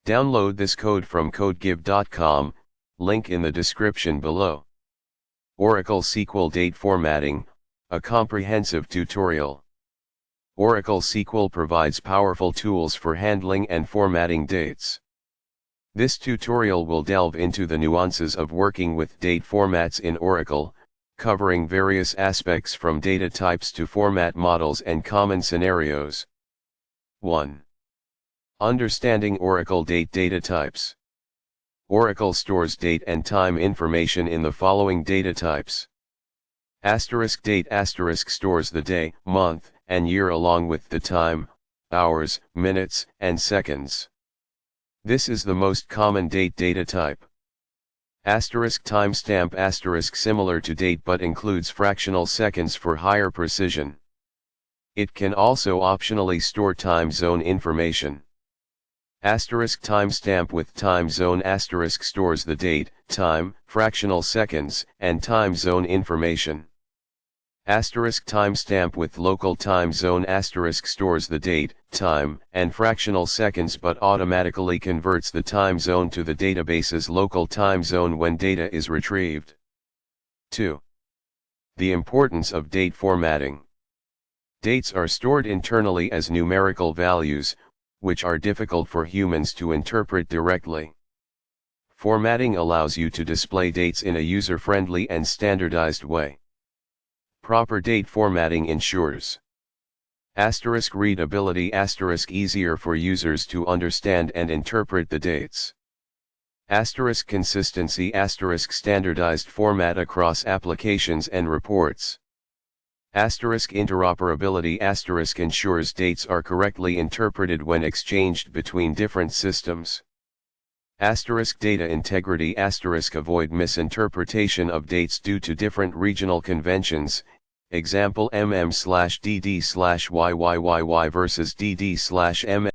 Download this code from codegive.com, link in the description below. Oracle SQL Date Formatting, a comprehensive tutorial. Oracle SQL provides powerful tools for handling and formatting dates. This tutorial will delve into the nuances of working with date formats in Oracle, covering various aspects from data types to format models and common scenarios. 1. Understanding Oracle date data types. Oracle stores date and time information in the following data types. Date stores the day, month, and year along with the time, hours, minutes, and seconds. This is the most common date data type. Timestamp similar to date but includes fractional seconds for higher precision. It can also optionally store time zone information. Timestamp with time zone stores the date, time, fractional seconds, and time zone information. Timestamp with local time zone stores the date, time, and fractional seconds but automatically converts the time zone to the database's local time zone when data is retrieved. 2. The importance of date formatting. Dates are stored internally as numerical values, which are difficult for humans to interpret directly. Formatting allows you to display dates in a user-friendly and standardized way. Proper date formatting ensures readability, easier for users to understand and interpret the dates. Consistency, standardized format across applications and reports. Interoperability, ensures dates are correctly interpreted when exchanged between different systems. Data integrity, avoid misinterpretation of dates due to different regional conventions, example mm/dd/yyyy versus dd/mm.